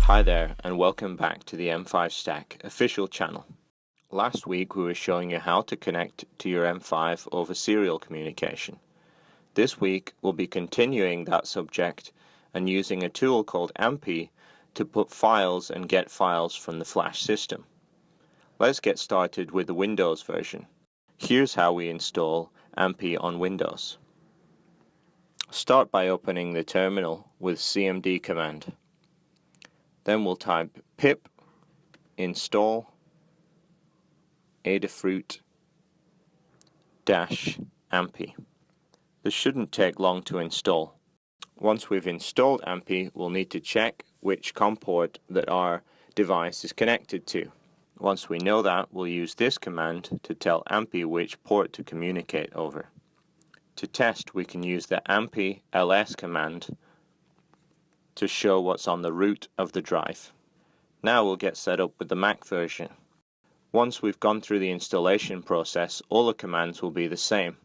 Hi there, and welcome back to the M5Stack official channel. Last week we were showing you how to connect to your M5 over serial communication. This week we'll be continuing that subject and using a tool called Ampy to put files and get files from the flash system. Let's get started with the Windows version. Here's how we install Ampy on Windows. Start by opening the terminal with cmd command. Then we'll type pip install Adafruit -ampy. This shouldn't take long to install. Once we've installed Ampy, we'll need to check which COM port that our device is connected to. Once we know that, we'll use this command to tell Ampy which port to communicate over. To test, we can use the Ampy ls command to show what's on the root of the drive. Now we'll get set up with the Mac version. Once we've gone through the installation process, all the commands will be the same.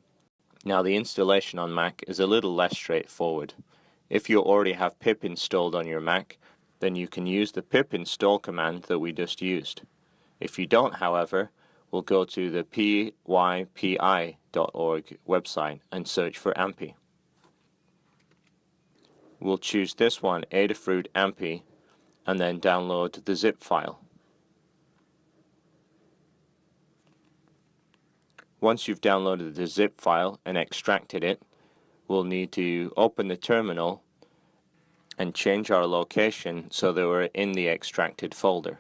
Now the installation on Mac is a little less straightforward. If you already have pip installed on your Mac, then you can use the pip install command that we just used. If you don't, however, we'll go to the pypi.org website and search for Ampy. We'll choose this one, Adafruit Ampy, and then download the zip file. Once you've downloaded the zip file and extracted it, we'll need to open the terminal and change our location so that we're in the extracted folder.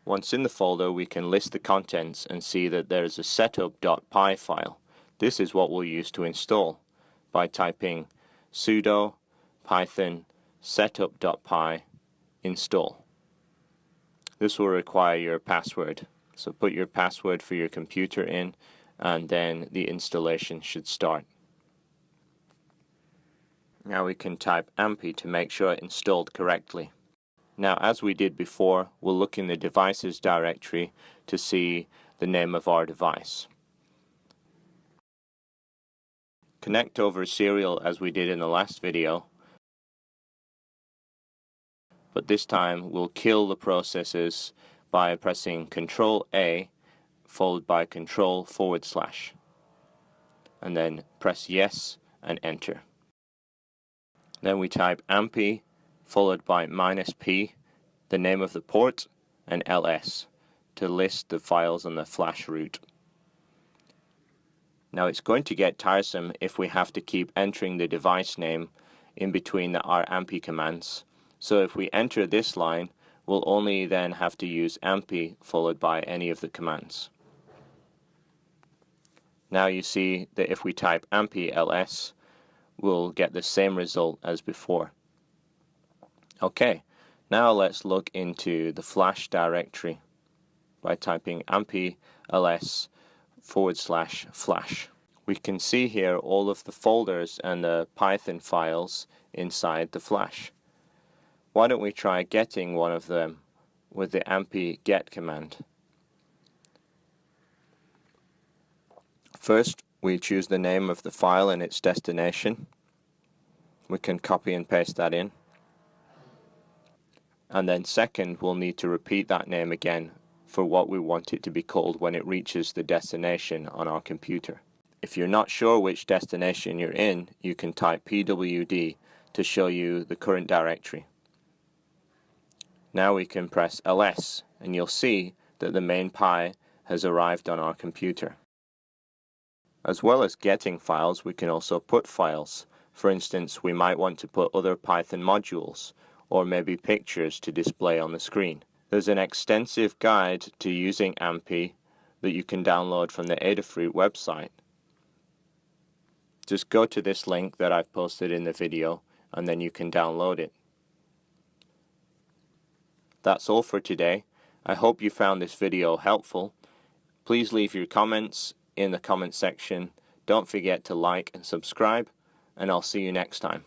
Once in the folder, we can list the contents and see that there's a setup.py file. This is what we'll use to install by typing sudo python setup.py install. This will require your password, so put your password for your computer in and then the installation should start. Now we can type Ampy to make sure it installed correctly. Now, as we did before, we'll look in the devices directory to see the name of our device. Connect over serial as we did in the last video, but this time we'll kill the processes by pressing Ctrl A followed by Ctrl// and then press yes and enter. Then we type Ampy followed by -p, the name of the port, and ls to list the files on the flash root. Now it's going to get tiresome if we have to keep entering the device name in between our Ampy commands. So if we enter this line, we'll only then have to use Ampy followed by any of the commands. Now you see that if we type Ampy ls, we'll get the same result as before. Okay, now let's look into the flash directory by typing Ampy ls/flash. We can see here all of the folders and the Python files inside the flash. Why don't we try getting one of them with the Ampy get command. First, we choose the name of the file and its destination. We can copy and paste that in. And then second, we'll need to repeat that name again for what we want it to be called when it reaches the destination on our computer. If you're not sure which destination you're in, you can type pwd to show you the current directory. Now we can press ls and you'll see that the main py has arrived on our computer. As well as getting files, we can also put files. For instance, we might want to put other Python modules or maybe pictures to display on the screen. There's an extensive guide to using Ampy that you can download from the Adafruit website. Just go to this link that I've posted in the video and then you can download it. That's all for today. I hope you found this video helpful. Please leave your comments in the comment section. Don't forget to like and subscribe, and I'll see you next time.